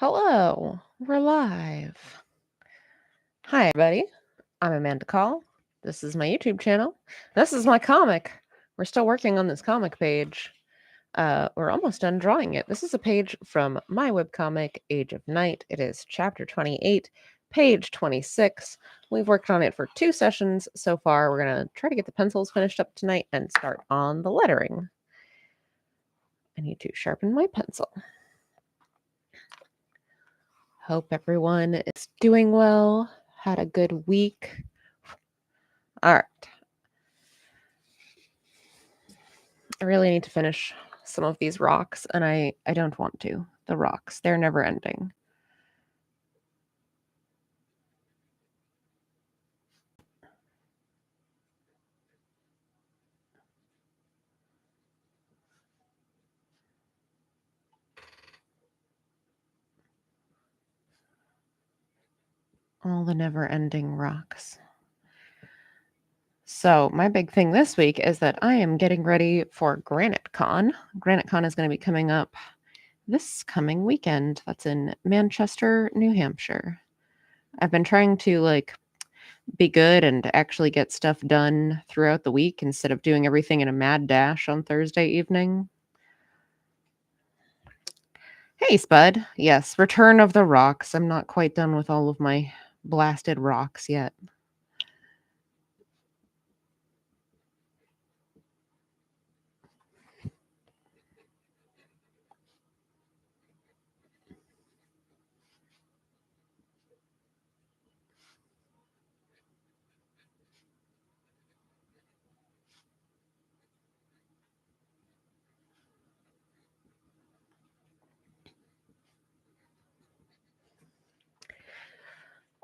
Hello, we're live. Hi, everybody. I'm Amanda Call. This is my YouTube channel. This is my comic. We're still working on this comic page. We're almost done drawing it. This is a page from my webcomic, Age of Night. It is chapter 28, page 26. We've worked on it for 2 sessions so far. We're going to try to get the pencils finished up tonight and start on the lettering. I need to sharpen my pencil. Hope everyone is doing well, had a good week. All right. I really need to finish some of these rocks, and I don't want to. The rocks, they're never ending. All the never-ending rocks. So my big thing this week is that I am getting ready for Granite Con. Granite Con is going to be coming up this coming weekend. That's in Manchester, New Hampshire. I've been trying to be good and actually get stuff done throughout the week instead of doing everything in a mad dash on Thursday evening. Hey, Spud. Yes, Return of the Rocks. I'm not quite done with all of my blasted rocks yet.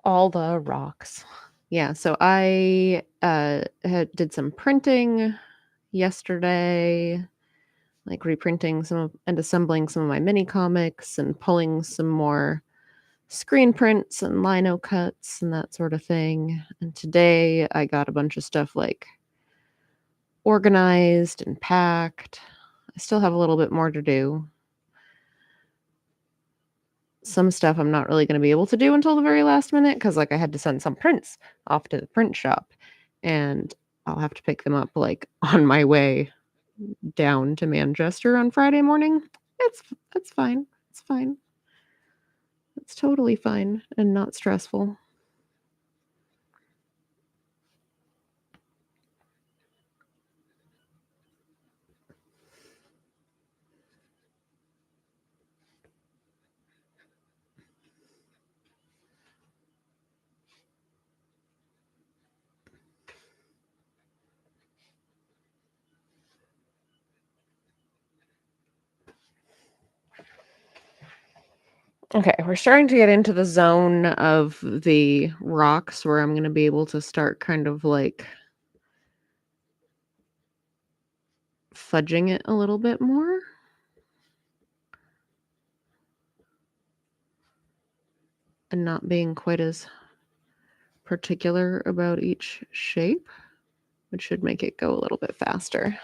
All the rocks. Yeah, so I did some printing yesterday, like reprinting and assembling some of my mini comics and pulling some more screen prints and lino cuts and that sort of thing. And today I got a bunch of stuff organized and packed. I still have a little bit more to do. Some stuff I'm not really going to be able to do until the very last minute because I had to send some prints off to the print shop, and I'll have to pick them up on my way down to Manchester on Friday morning. That's fine. It's fine. It's totally fine and not stressful. Okay, we're starting to get into the zone of the rocks where I'm going to be able to start kind of fudging it a little bit more. And not being quite as particular about each shape, which should make it go a little bit faster.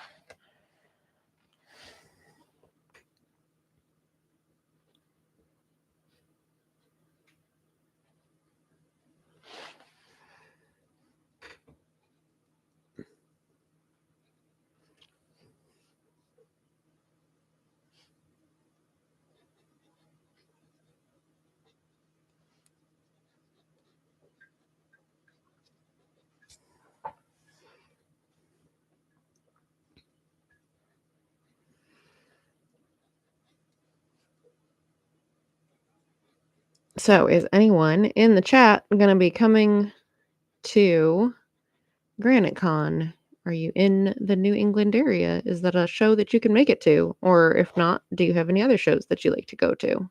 So, is anyone in the chat going to be coming to Granite Con? Are you in the New England area? Is that a show that you can make it to? Or if not, do you have any other shows that you like to go to?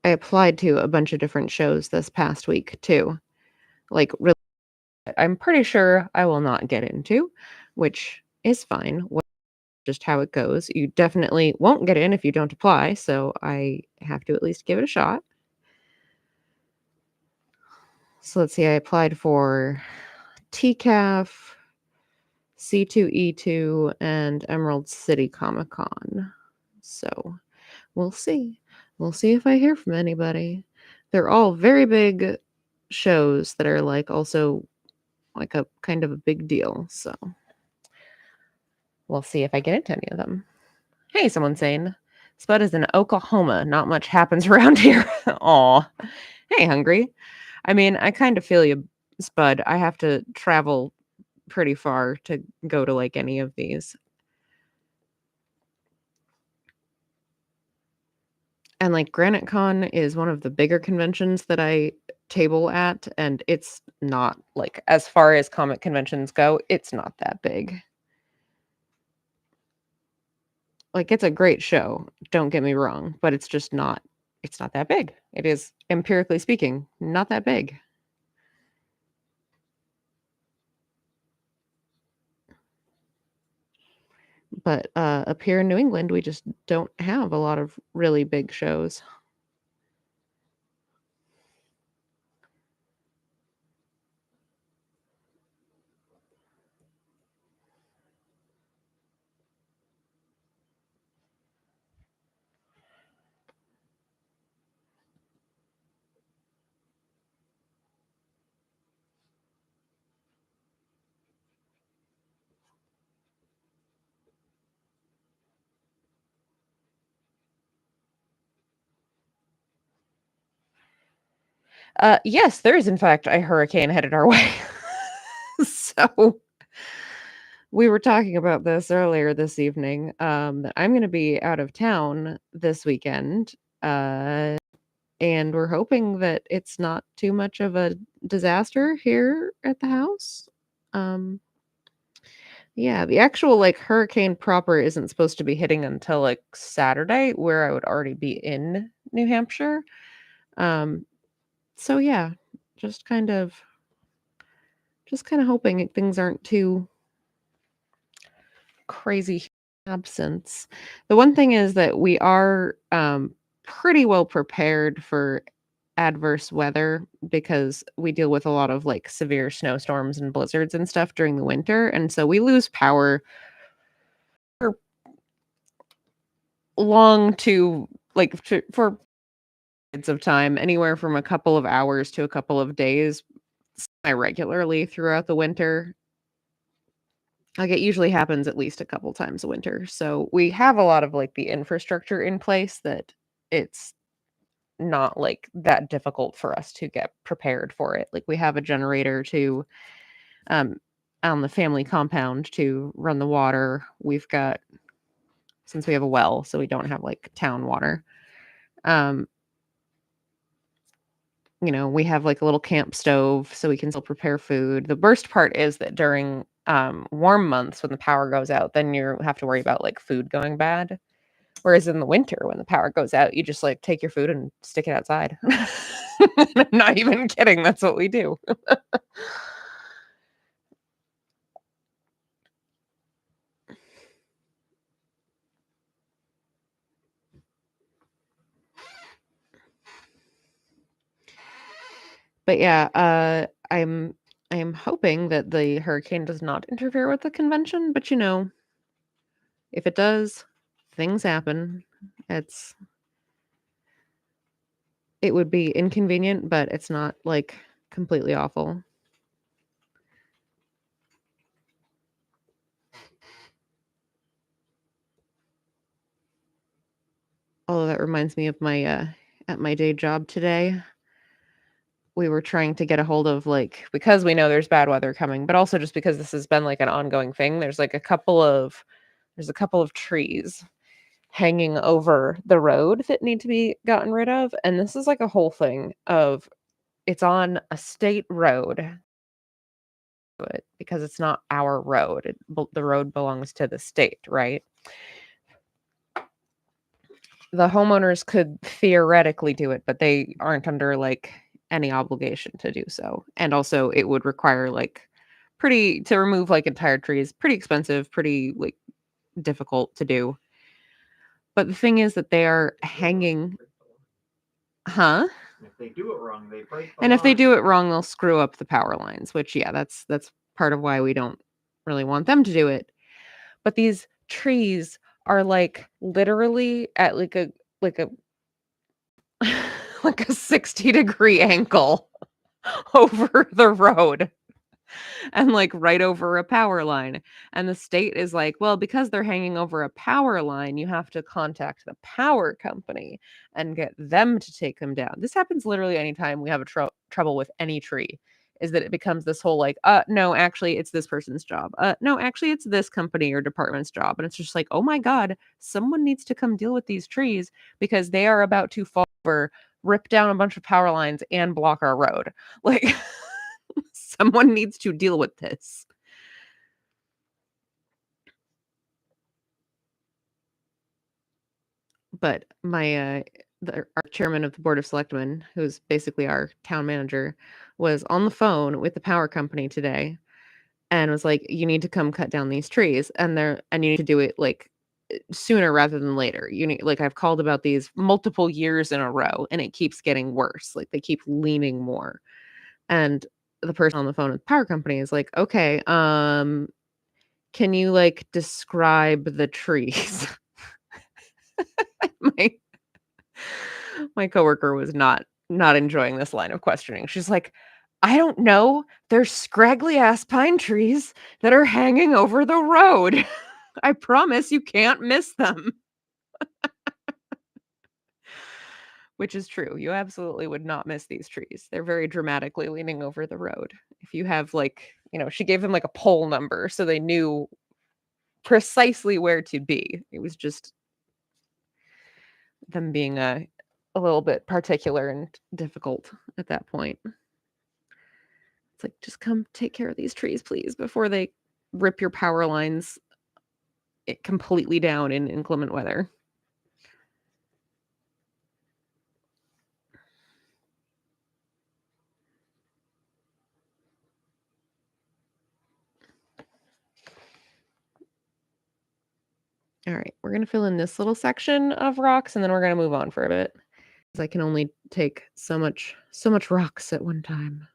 I applied to a bunch of different shows this past week too. Really, I'm pretty sure I will not get into, which is fine. Just how it goes. You definitely won't get in if you don't apply, so I have to at least give it a shot. So let's see, I applied for TCAF, C2E2, and Emerald City Comic Con. So We'll see. We'll see if I hear from anybody. They're all very big shows that are like also like a kind of a big deal. So we'll see if I get into any of them. Hey, someone's saying Spud is in Oklahoma. Not much happens around here. Aw. Hey, Hungry. I mean, I kind of feel you, Spud. I have to travel pretty far to go to like any of these. And like Granite Con is one of the bigger conventions that I table at, and it's not like as far as comic conventions go, it's not that big. Like it's a great show, don't get me wrong, but it's not that big. It is empirically speaking, not that big. But up here in New England, we just don't have a lot of really big shows. Yes, there is in fact a hurricane headed our way. So we were talking about this earlier this evening. That I'm going to be out of town this weekend, and we're hoping that it's not too much of a disaster here at the house. Yeah, the actual like hurricane proper isn't supposed to be hitting until like Saturday, where I would already be in New Hampshire. Um, so yeah, just kind of hoping things aren't too crazy absence. The one thing is that we are pretty well prepared for adverse weather because we deal with a lot of like severe snowstorms and blizzards and stuff during the winter, and so we lose power for long to like for periods of time, anywhere from a couple of hours to a couple of days, regularly throughout the winter. Like it usually happens at least a couple times a winter. So we have a lot of like the infrastructure in place that it's not like that difficult for us to get prepared for it. Like we have a generator to um on the family compound to run the water. We've got, since we have a well, so we don't have like town water. Um we have like a little camp stove so we can still prepare food. The worst part is that during warm months when the power goes out, then you have to worry about like food going bad. Whereas in the winter when the power goes out, you just like take your food and stick it outside. I'm not even kidding. That's what we do. But yeah, I'm hoping that the hurricane does not interfere with the convention, but if it does, things happen. It would be inconvenient, but it's not like completely awful. Although that reminds me of my at my day job today, we were trying to get a hold of like, because we know there's bad weather coming, but also just because this has been like an ongoing thing. There's a couple of trees hanging over the road that need to be gotten rid of, and this is like a whole thing of, it's on a state road, but because it's not our road, the road belongs to the state, right? The homeowners could theoretically do it, but they aren't under like any obligation to do so. And also it would require like pretty to remove like entire trees, pretty expensive, pretty like difficult to do. But the thing is that they are hanging, huh? If they do it wrong, they break the And if they line. do it wrong, they'll screw up the power lines, which yeah, that's part of why we don't really want them to do it. But these trees are like literally at like a like a 60-degree angle over the road and like right over a power line. And the state is like, well, because they're hanging over a power line, you have to contact the power company and get them to take them down. This happens literally anytime we have a trouble with any tree. Is that it becomes this whole like, no, actually, it's this person's job. No, actually, it's this company or department's job. And it's just like, oh my God, someone needs to come deal with these trees because they are about to fall over, rip down a bunch of power lines, and block our road. Like, someone needs to deal with this. But our chairman of the board of selectmen, who's basically our town manager, was on the phone with the power company today and was like, you need to come cut down these trees, and you need to do it like sooner rather than later. You need, like, I've called about these multiple years in a row and it keeps getting worse. Like, they keep leaning more. And the person on the phone with the power company is like, okay, can you like describe the trees? my my coworker was not enjoying this line of questioning. She's like, I don't know. There's scraggly ass pine trees that are hanging over the road. I promise you can't miss them. Which is true. You absolutely would not miss these trees. They're very dramatically leaning over the road. If you have like, she gave them like a pole number so they knew precisely where to be. It was just them being a little bit particular and difficult at that point. It's like, just come take care of these trees, please, before they rip your power lines completely down in inclement weather. All right, we're going to fill in this little section of rocks and then we're going to move on for a bit. Because I can only take so much rocks at one time.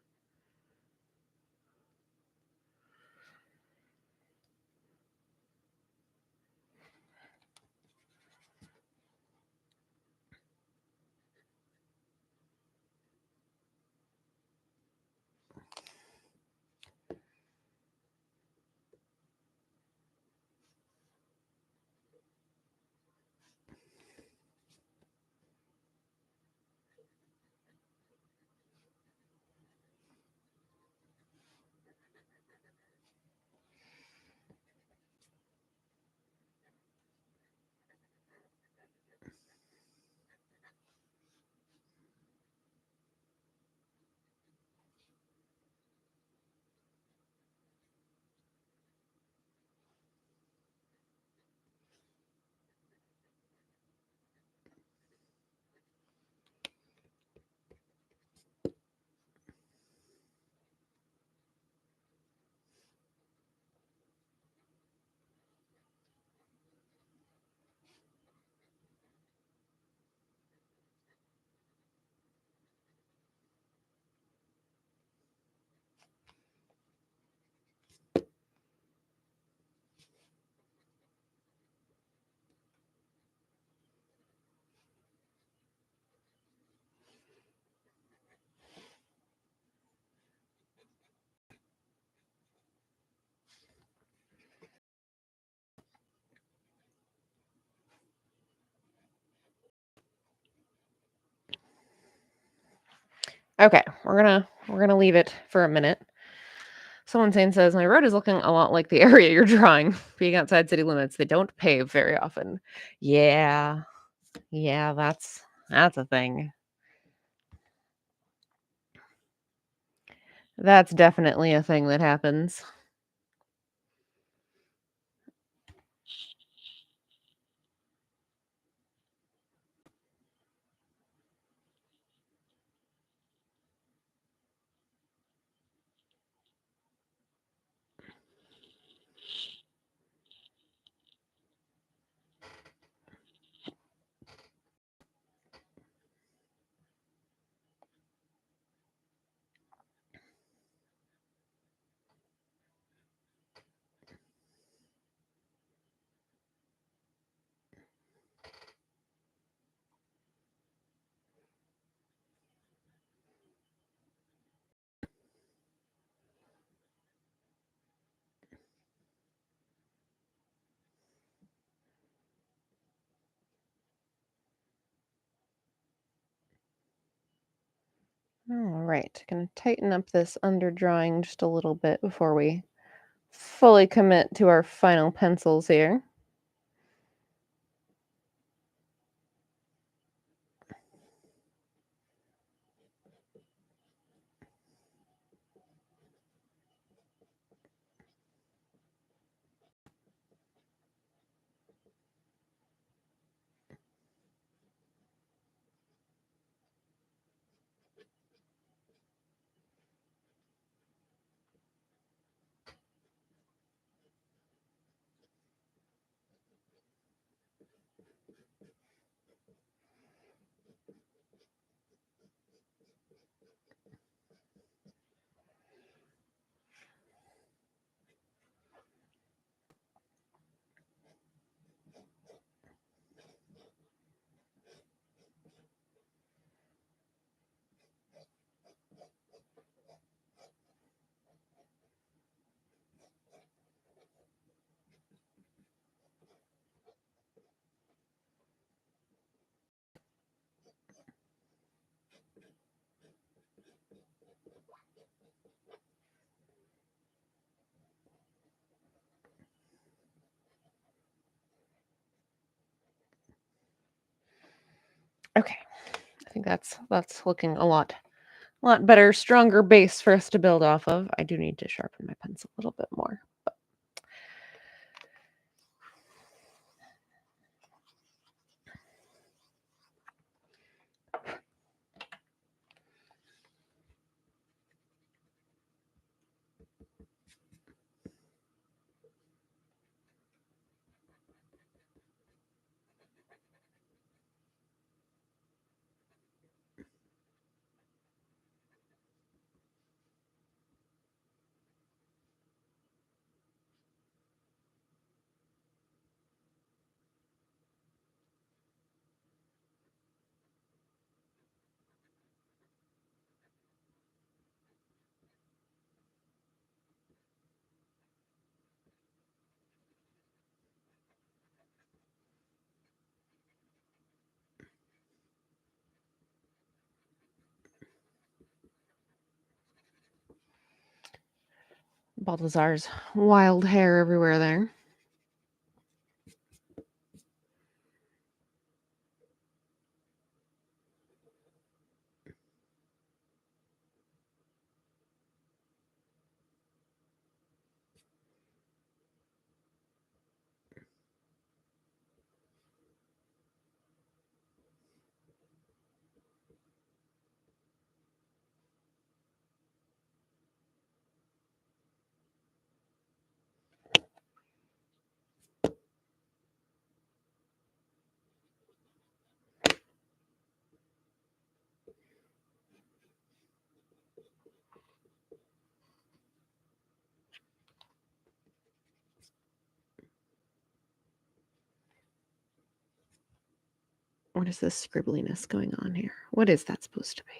Okay, we're gonna leave it for a minute. Someone says, my road is looking a lot like the area you're drawing. Being outside city limits, they don't pave very often. Yeah, that's a thing. That's definitely a thing that happens. All right, gonna tighten up this underdrawing just a little bit before we fully commit to our final pencils here. Okay, I think that's looking a lot better, stronger base for us to build off of. I do need to sharpen my pencil a little bit more. But Balthazar's wild hair everywhere there. What is this scribbliness going on here? What is that supposed to be?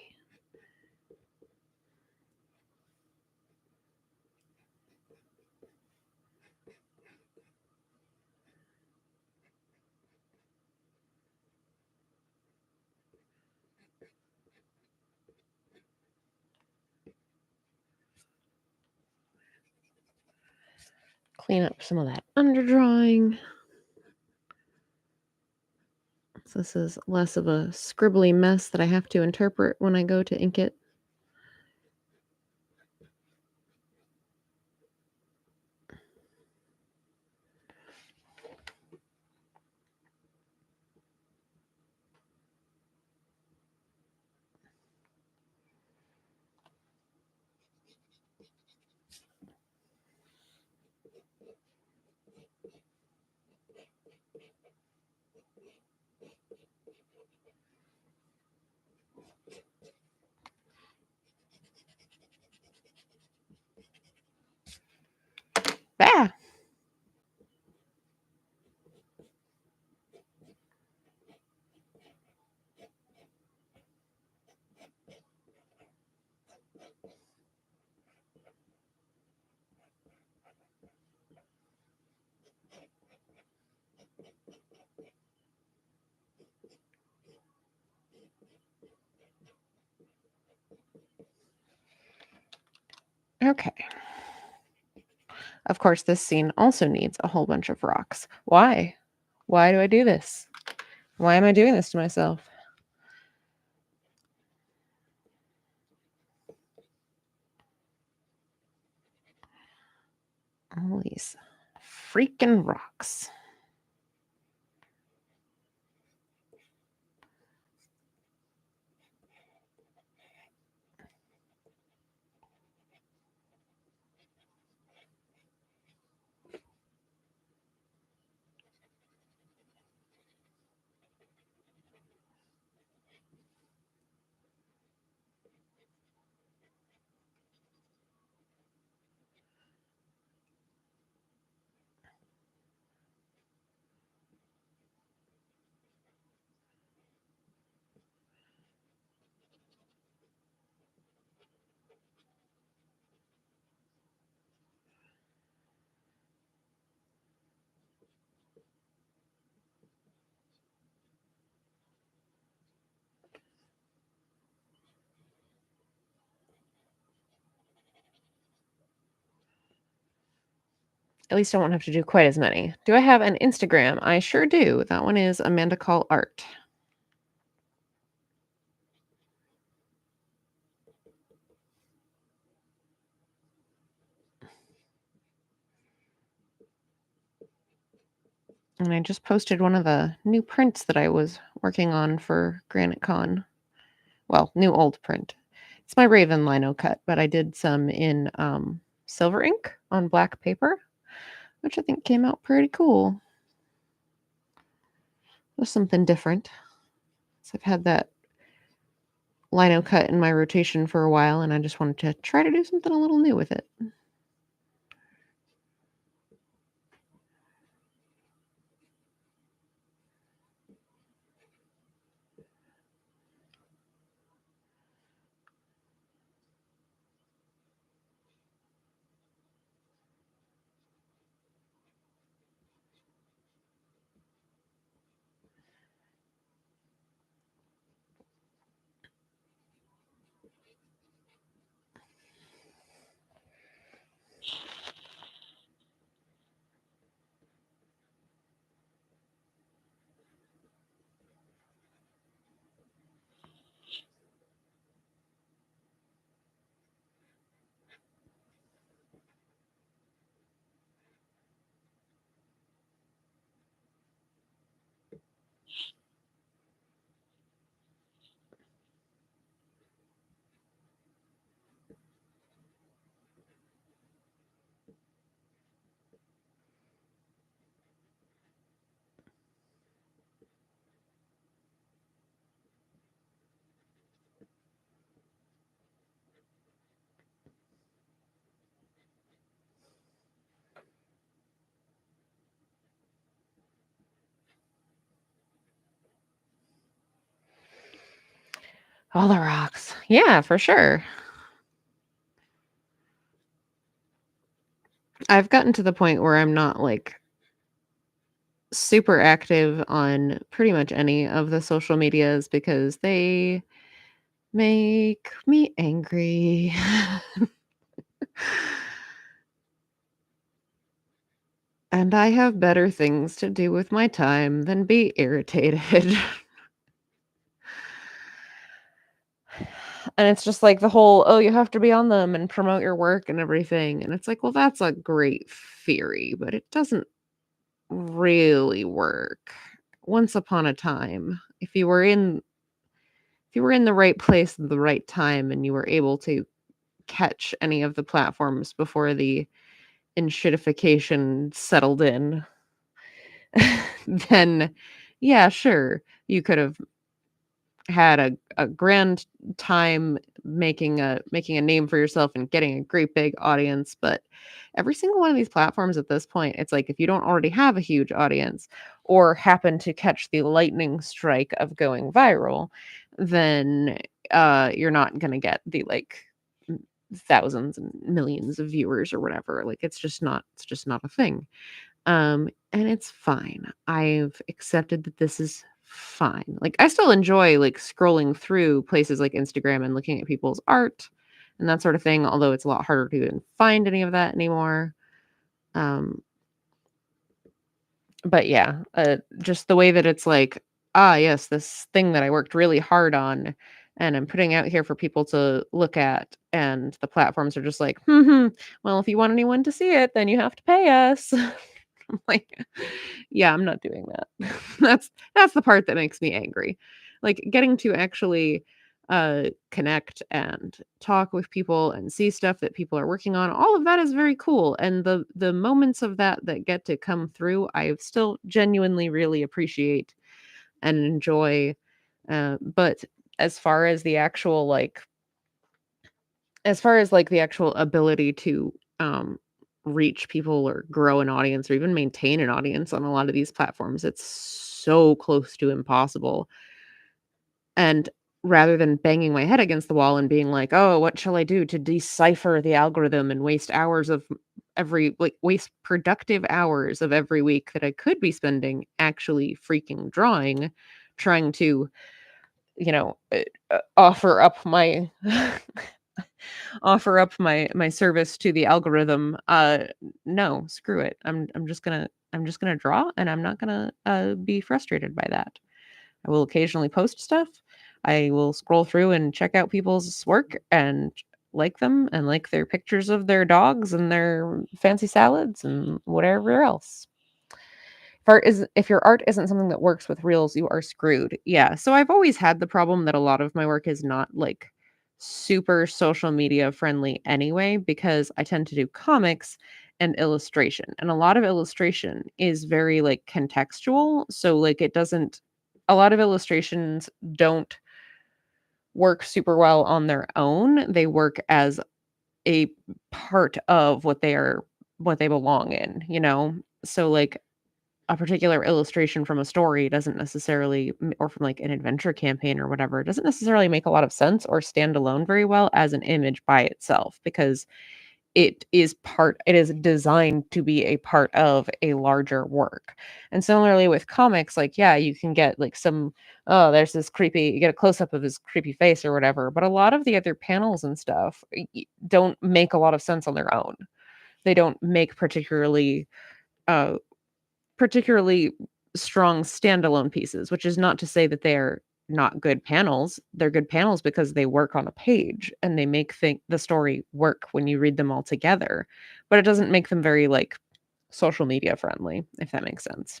Clean up some of that underdrawing. So this is less of a scribbly mess that I have to interpret when I go to ink it. Okay. Of course, this scene also needs a whole bunch of rocks. Why? Why do I do this? Why am I doing this to myself? All these freaking rocks. At least I won't have to do quite as many. Do I have an Instagram? I sure do. That one is Amanda Call Art. And I just posted one of the new prints that I was working on for Granite Con. Well, new old print. It's my Raven lino cut, but I did some in silver ink on black paper, which I think came out pretty cool. It was something different. So I've had that lino cut in my rotation for a while, and I just wanted to try to do something a little new with it. All the rocks. Yeah, for sure. I've gotten to the point where I'm not like super active on pretty much any of the social medias because they make me angry. And I have better things to do with my time than be irritated. And it's just like the whole, "Oh, you have to be on them and promote your work and everything." And it's like, well, that's a great theory, but it doesn't really work. Once upon a time, if you were in the right place at the right time and you were able to catch any of the platforms before the enshittification settled in, then yeah, sure, you could have had a grand time making a name for yourself and getting a great big audience. But every single one of these platforms at this point, it's like if you don't already have a huge audience or happen to catch the lightning strike of going viral, then you're not gonna get the like thousands and millions of viewers or whatever. Like it's just not a thing. And it's fine. I've accepted that this is fine. Like I still enjoy like scrolling through places like Instagram and looking at people's art and that sort of thing, although it's a lot harder to even find any of that anymore. But yeah, just the way that it's like, yes, this thing that I worked really hard on and I'm putting out here for people to look at, and the platforms are just like, well, if you want anyone to see it, then you have to pay us. I'm like, yeah, I'm not doing that. That's the part that makes me angry. Like getting to actually connect and talk with people and see stuff that people are working on, all of that is very cool, and the moments of that get to come through, I still genuinely really appreciate and enjoy. But as far as the actual the actual ability to reach people or grow an audience or even maintain an audience on a lot of these platforms, it's so close to impossible. And rather than banging my head against the wall and being like, "Oh, what shall I do to decipher the algorithm and waste hours of waste productive hours of every week that I could be spending actually freaking drawing, trying to, offer up my offer up my service to the algorithm. No, screw it. I'm just gonna draw, and I'm not gonna be frustrated by that. I will occasionally post stuff. I will scroll through and check out people's work and like them and like their pictures of their dogs and their fancy salads and whatever else. If your art isn't something that works with reels, you are screwed. Yeah. So I've always had the problem that a lot of my work is not like super social media friendly anyway, because I tend to do comics and illustration. And a lot of illustration is very like contextual. So like it doesn't a lot of illustrations don't work super well on their own. They work as a part of what they belong in, you know? So like a particular illustration from a story doesn't necessarily or from like an adventure campaign or whatever, doesn't necessarily make a lot of sense or stand alone very well as an image by itself, because it is designed to be a part of a larger work. And similarly with comics, like, yeah, you can get like there's this creepy, you get a close up of his creepy face or whatever, but a lot of the other panels and stuff don't make a lot of sense on their own. They don't make uh particularly strong standalone pieces, which is not to say that they're not good panels. They're good panels because they work on a page and they make the story work when you read them all together. But it doesn't make them very like social media friendly, if that makes sense.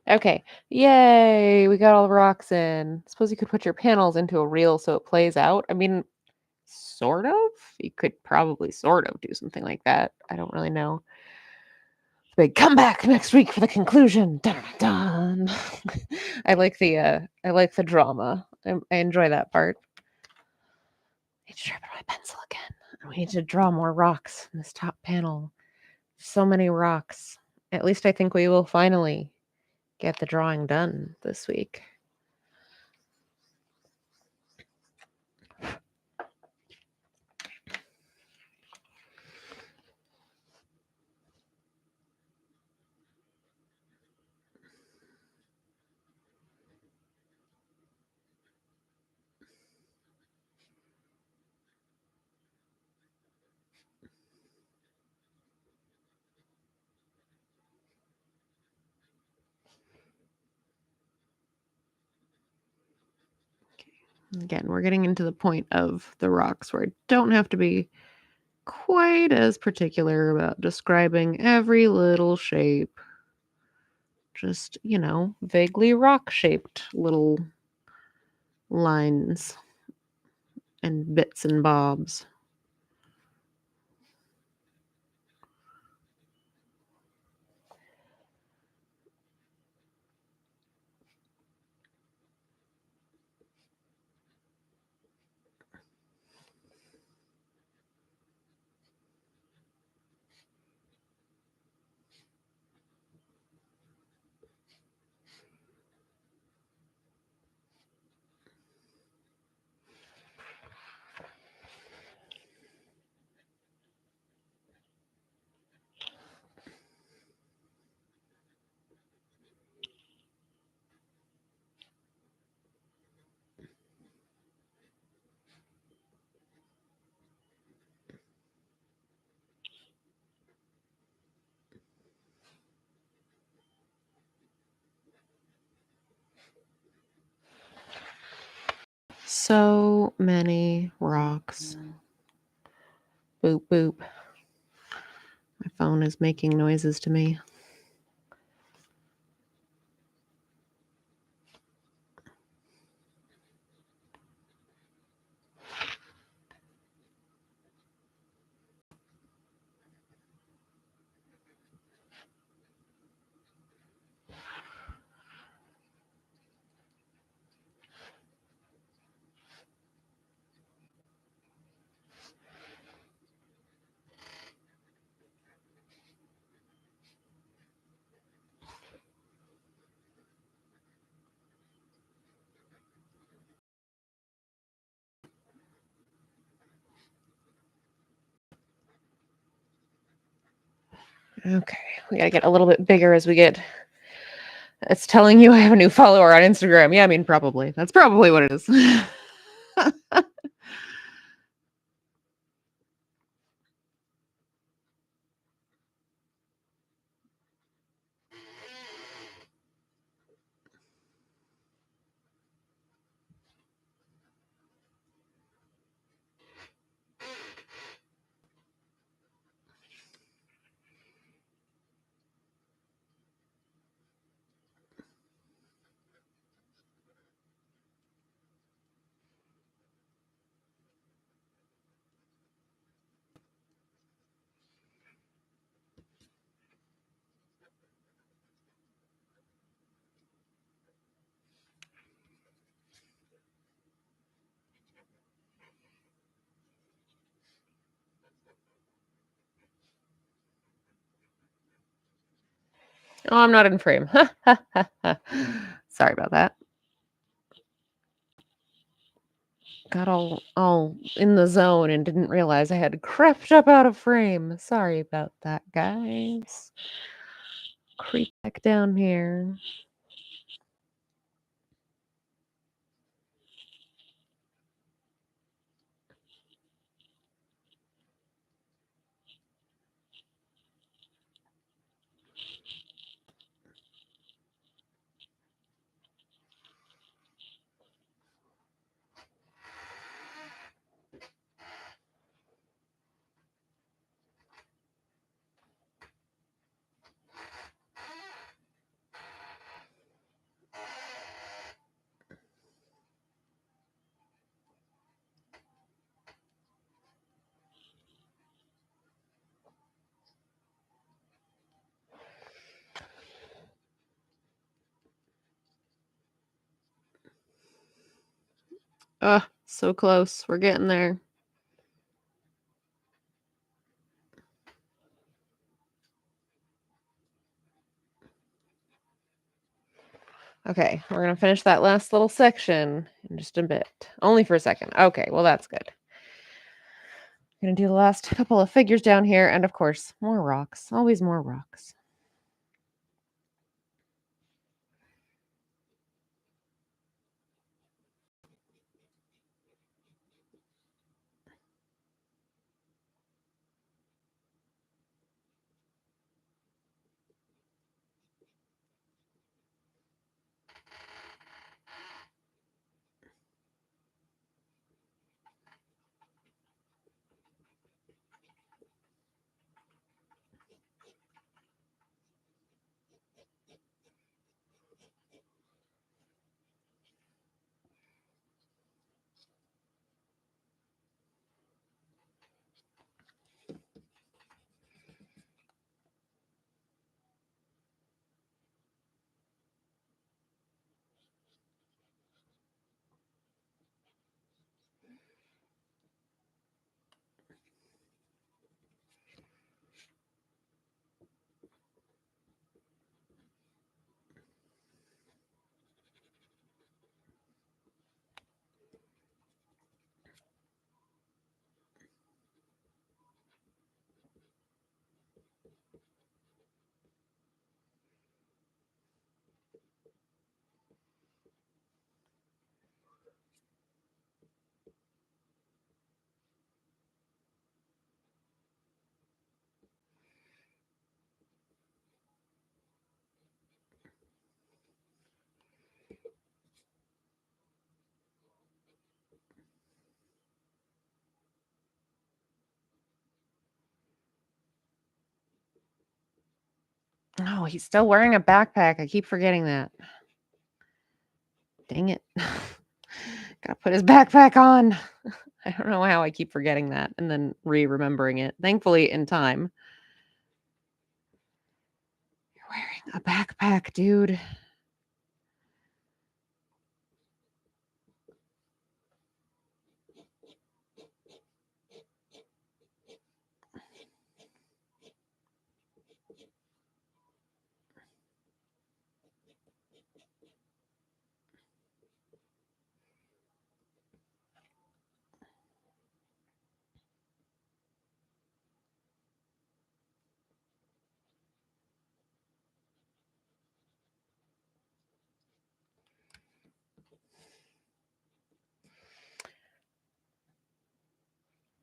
Okay. Yay, we got all the rocks in. Suppose you could put your panels into a reel so it plays out. I mean, sort of. You could probably sort of do something like that. I don't really know. Big come back next week for the conclusion. Dun, dun, dun. I like the drama. I enjoy that part. I need to sharpen my pencil again. We need to draw more rocks in this top panel. So many rocks. At least I think we will finally get the drawing done this week. Again, we're getting into the point of the rocks where I don't have to be quite as particular about describing every little shape. Just, vaguely rock-shaped little lines and bits and bobs. So many rocks. Boop, boop. My phone is making noises to me. Okay, we gotta get a little bit bigger as we get. It's telling you I have a new follower on Instagram. Yeah, I mean, probably. That's probably what it is. Oh, I'm not in frame. Sorry about that. Got all in the zone and didn't realize I had crept up out of frame. Sorry about that, guys. Creep back down here. So close. We're getting there. Okay, we're gonna finish that last little section in just a bit. Only for a second. Okay, well that's good. Gonna do the last couple of figures down here, and of course, more rocks. Always more rocks. Oh, he's still wearing a backpack. I keep forgetting that. Dang it. Gotta put his backpack on. I don't know how I keep forgetting that and then remembering it. Thankfully, in time. You're wearing a backpack, dude.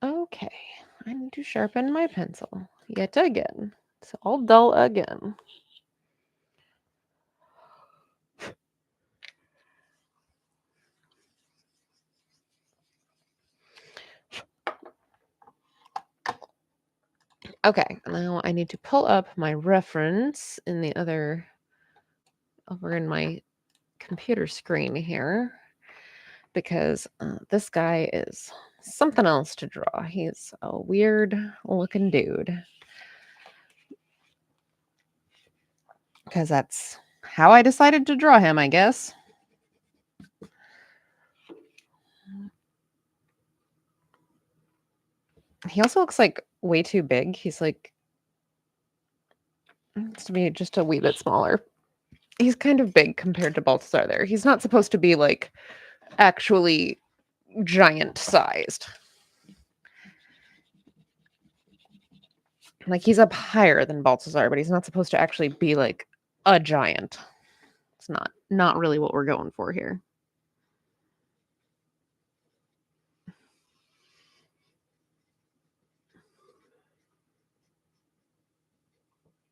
Okay, I need to sharpen my pencil yet again. It's all dull again. Okay, now I need to pull up my reference in the other, over in my computer screen here, because this guy is something else to draw. He's a weird looking dude. Because that's how I decided to draw him, I guess. He also looks like way too big. He's like, needs to be just a wee bit smaller. He's kind of big compared to Balthazar there. He's not supposed to be like actually giant sized. Like he's up higher than Balthazar, but he's not supposed to actually be like a giant. It's not really what we're going for here.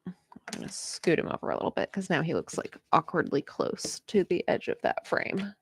I'm going to scoot him over a little bit because now he looks like awkwardly close to the edge of that frame.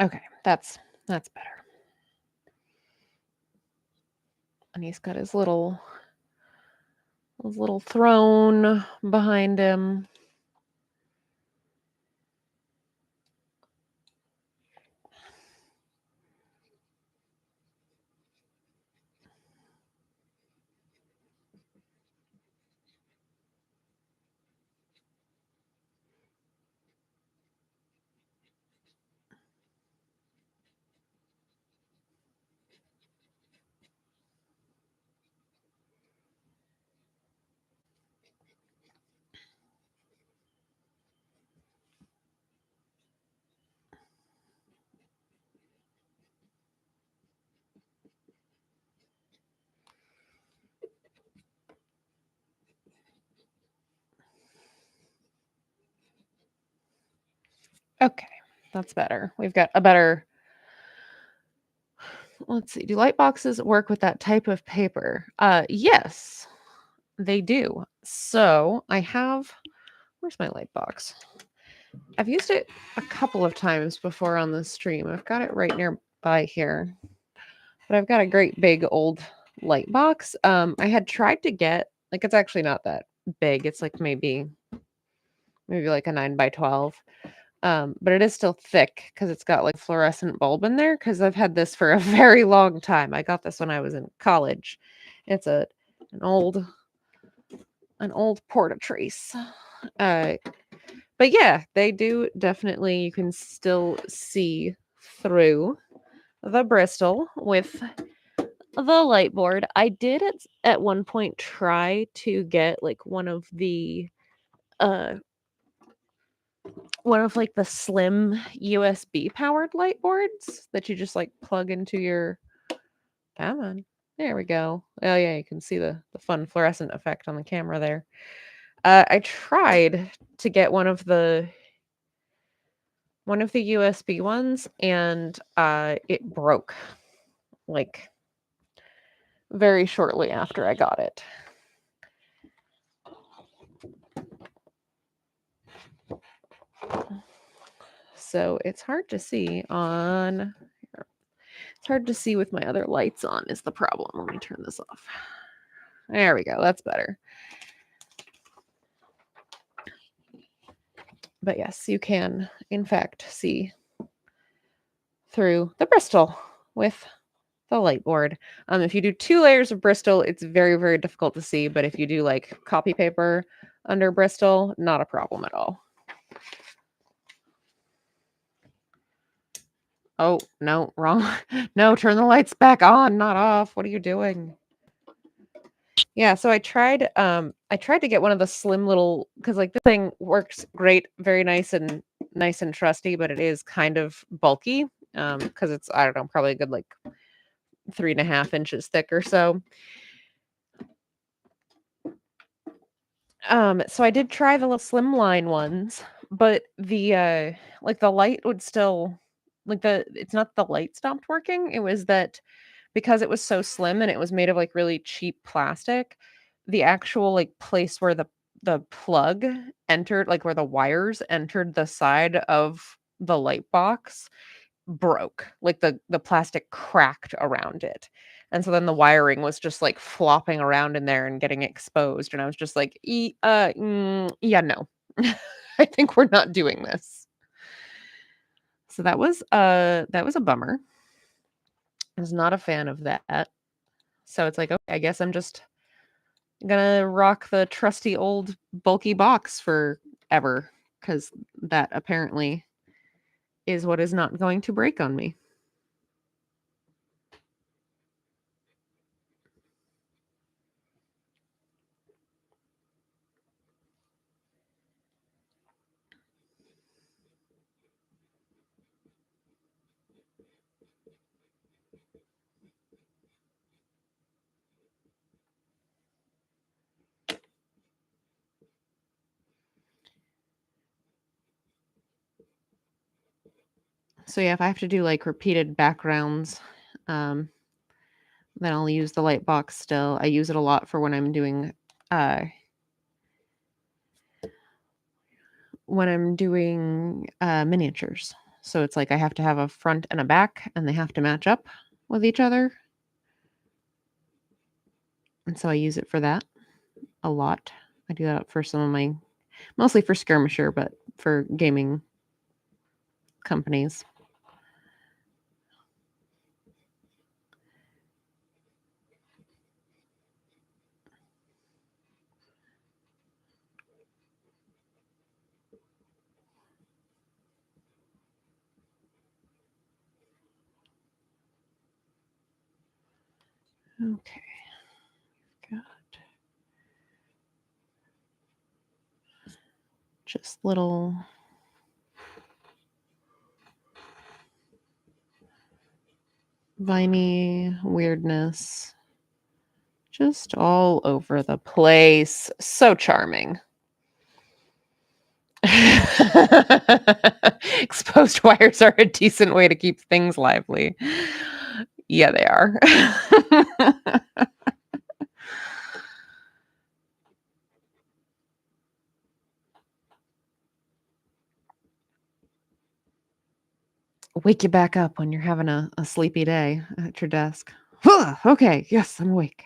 Okay, that's better. And he's got his little throne behind him. Okay, that's better. We've got a better. Let's see. Do light boxes work with that type of paper? Yes, they do. So I have. Where's my light box? I've used it a couple of times before on the stream. I've got it right nearby here. But I've got a great big old light box. I had tried to get, like, it's actually not that big. It's like maybe like a 9x12. But it is still thick because it's got like fluorescent bulb in there, because I've had this for a very long time. I got this when I was in college. It's an old Portatrice. But yeah, they do definitely, you can still see through the Bristol with the light board. I did at one point try to get like one of like the slim USB powered light boards that you just like plug into your. Come on. There we go. Oh yeah, you can see the fun fluorescent effect on the camera there. I tried to get one of the USB ones, and it broke like very shortly after I got it. So it's hard to see on. It's hard to see with my other lights on is the problem. Let me turn this off. There we go. That's better. But yes, you can, in fact, see through the Bristol with the light board. If you do 2 layers of Bristol, it's very, very difficult to see. But if you do like copy paper under Bristol, not a problem at all. Oh, no, wrong. No, turn the lights back on, not off. What are you doing? Yeah, so I tried to get one of the slim little, because like the thing works great, very nice and trusty, but it is kind of bulky. Because it's, I don't know, probably a good like 3.5 inches thick or so. So I did try the little slimline ones, but the like the light would still like it's not the light stopped working. It was that because it was so slim and it was made of like really cheap plastic, the actual like place where the plug entered, like where the wires entered the side of the light box, broke. Like the plastic cracked around it. And so then the wiring was just like flopping around in there and getting exposed. And I was just like, yeah, no. I think we're not doing this. So that was a bummer. I was not a fan of that. So it's like, okay, I guess I'm just gonna rock the trusty old bulky box forever, because that apparently is what is not going to break on me. So yeah, if I have to do like repeated backgrounds, then I'll use the light box still. I use it a lot for when I'm doing miniatures. So it's like I have to have a front and a back, and they have to match up with each other. And so I use it for that a lot. I do that for some of my, mostly for Skirmisher, but for gaming companies. Okay. Got just little viney weirdness just all over the place. So charming. Exposed wires are a decent way to keep things lively. Yeah, they are. Wake you back up when you're having a sleepy day at your desk. Okay, yes, I'm awake.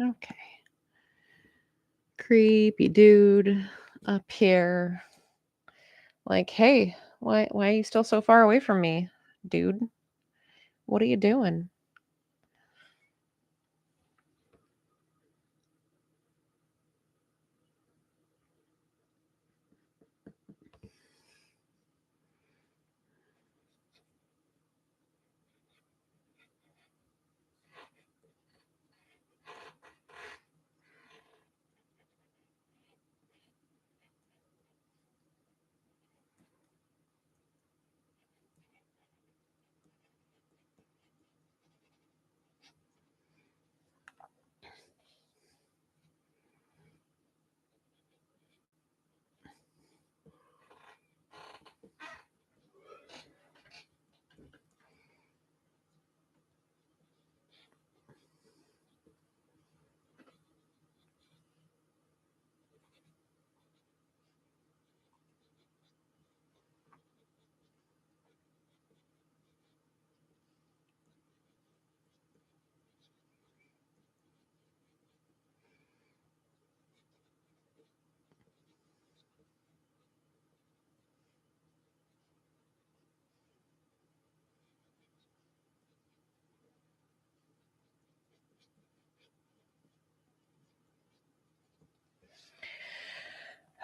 Okay. Creepy dude up here. Like, hey, why are you still so far away from me, dude? What are you doing?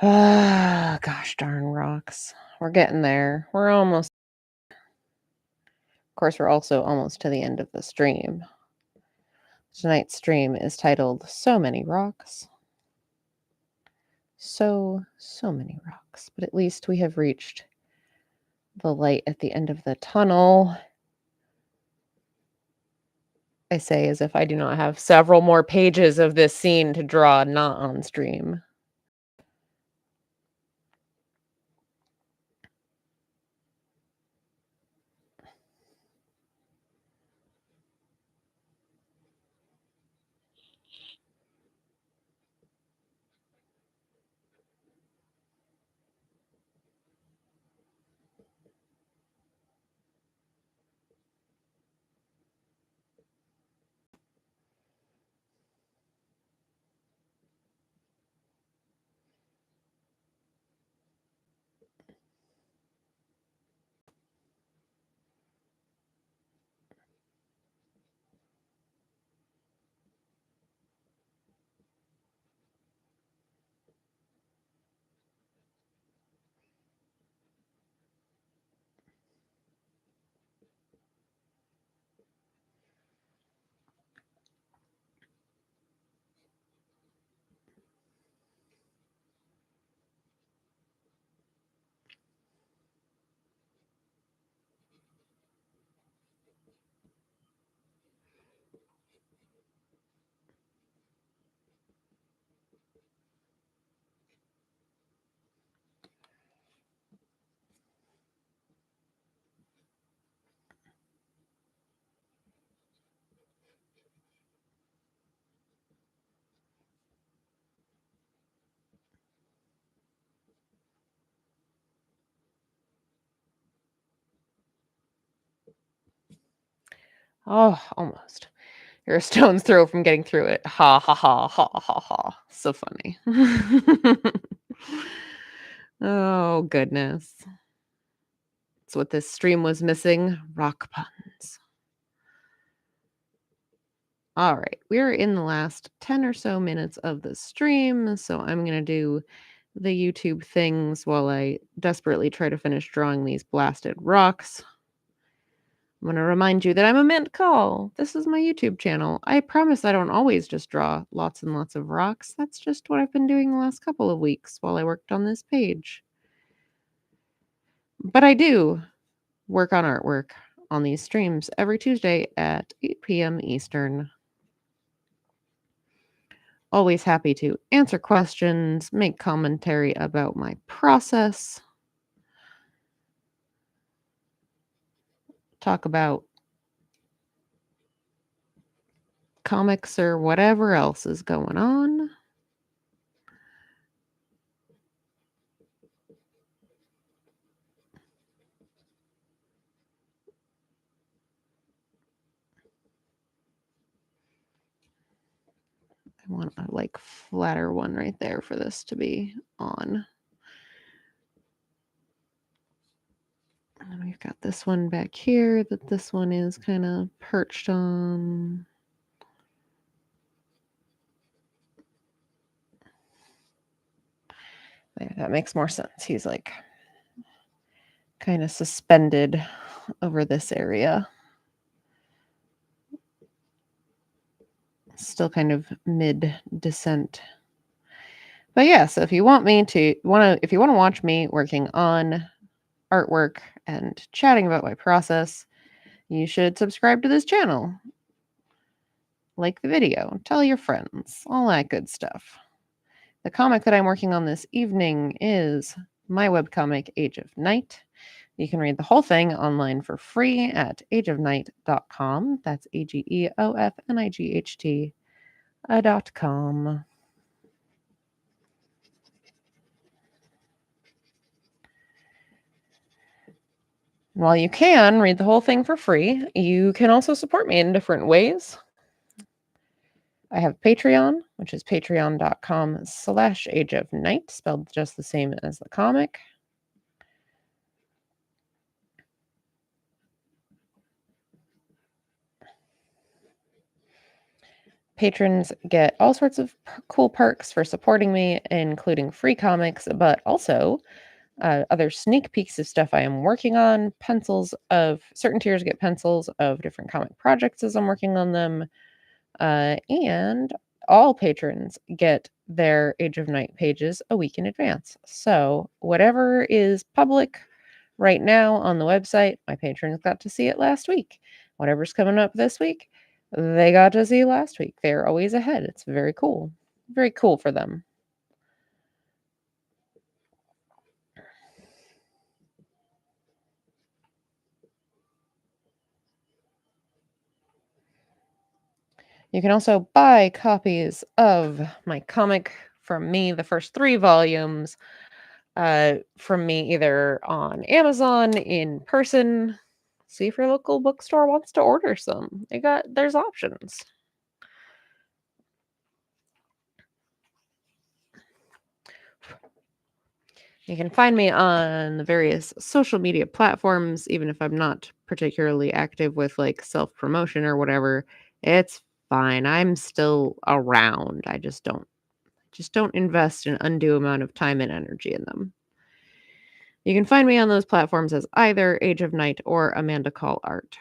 Ah, gosh darn rocks. We're getting there. We're almost. Of course, we're also almost to the end of the stream. Tonight's stream is titled So Many Rocks. So many rocks. But at least we have reached the light at the end of the tunnel. I say as if I do not have several more pages of this scene to draw not on stream. Oh, almost. You're a stone's throw from getting through it. Ha ha ha ha ha ha. So funny. Oh, goodness. That's what this stream was missing. Rock puns. All right. We're in the last 10 or so minutes of the stream. So I'm going to do the YouTube things while I desperately try to finish drawing these blasted rocks. I'm going to remind you that I'm Amanda Call. This is my YouTube channel. I promise I don't always just draw lots and lots of rocks. That's just what I've been doing the last couple of weeks while I worked on this page. But I do work on artwork on these streams every Tuesday at 8 p.m. Eastern. Always happy to answer questions, make commentary about my process, talk about comics or whatever else is going on. I want a like flatter one right there for this to be on. And then we've got this one back here that this one is kind of perched on. There, that makes more sense. He's like kind of suspended over this area. Still kind of mid descent. But yeah, so if you want to watch me working on artwork and chatting about my process, you should subscribe to this channel. Like the video, tell your friends, all that good stuff. The comic that I'm working on this evening is my webcomic, Age of Night. You can read the whole thing online for free at ageofnight.com. That's AGEOFNIGHT.com. While you can read the whole thing for free, you can also support me in different ways. I have Patreon, which is patreon.com/ageofnight, spelled just the same as the comic. Patrons get all sorts of cool perks for supporting me, including free comics, but also other sneak peeks of stuff I am working on. Certain tiers get pencils of different comic projects as I'm working on them. And all patrons get their Age of Night pages a week in advance. So whatever is public right now on the website, my patrons got to see it last week. Whatever's coming up this week, they got to see last week. They're always ahead. It's very cool. Very cool for them. You can also buy copies of my comic from me, the first 3 volumes, from me either on Amazon, in person. See if your local bookstore wants to order some. There's options. You can find me on the various social media platforms, even if I'm not particularly active with like self-promotion or whatever. It's fine. I'm still around. I just don't invest an undue amount of time and energy in them. You can find me on those platforms as either Age of Night or Amanda Call Art.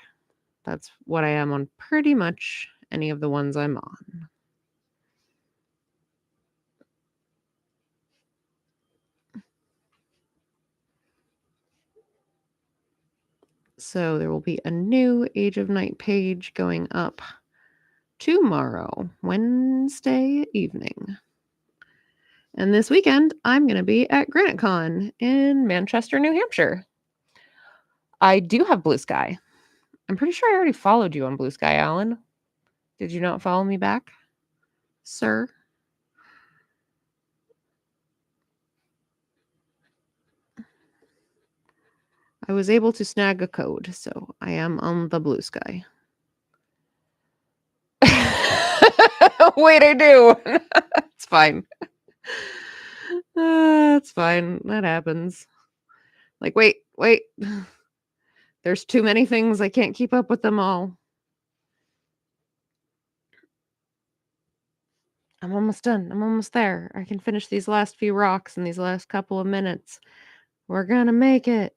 That's what I am on pretty much any of the ones I'm on. So there will be a new Age of Night page going up tomorrow, Wednesday evening. And this weekend, I'm going to be at GraniteCon in Manchester, New Hampshire. I do have Blue Sky. I'm pretty sure I already followed you on Blue Sky, Alan. Did you not follow me back, sir? I was able to snag a code, so I am on the Blue Sky. Wait, I do. It's fine. It's fine. That happens. Like, wait. There's too many things. I can't keep up with them all. I'm almost done. I'm almost there. I can finish these last few rocks in these last couple of minutes. We're gonna make it.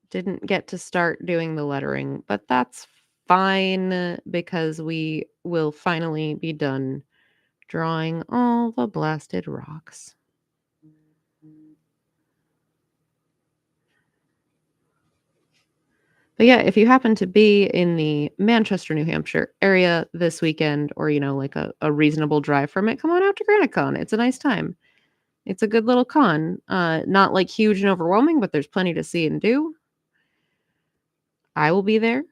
Didn't get to start doing the lettering, but that's fine because we will finally be done drawing all the blasted rocks. But yeah, if you happen to be in the Manchester, New Hampshire area this weekend, or, like a reasonable drive from it, come on out to GraniteCon. It's a nice time. It's a good little con. Not like huge and overwhelming, but there's plenty to see and do. I will be there.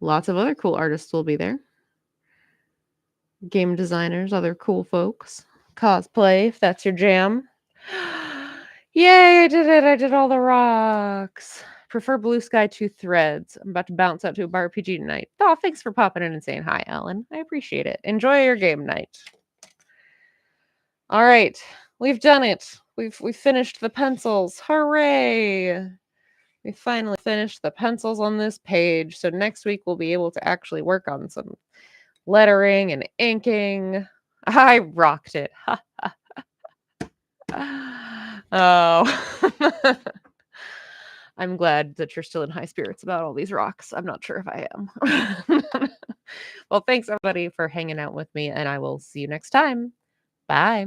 Lots of other cool artists will be there. Game designers, other cool folks. Cosplay, if that's your jam. Yay, I did it. I did all the rocks. Prefer Blue Sky to Threads. I'm about to bounce out to a bar RPG tonight. Oh, thanks for popping in and saying hi, Ellen. I appreciate it. Enjoy your game night. All right, we've done it. We've finished the pencils. Hooray! We finally finished the pencils on this page. So next week we'll be able to actually work on some lettering and inking. I rocked it. Oh. I'm glad that you're still in high spirits about all these rocks. I'm not sure if I am. Well, thanks everybody for hanging out with me, and I will see you next time. Bye.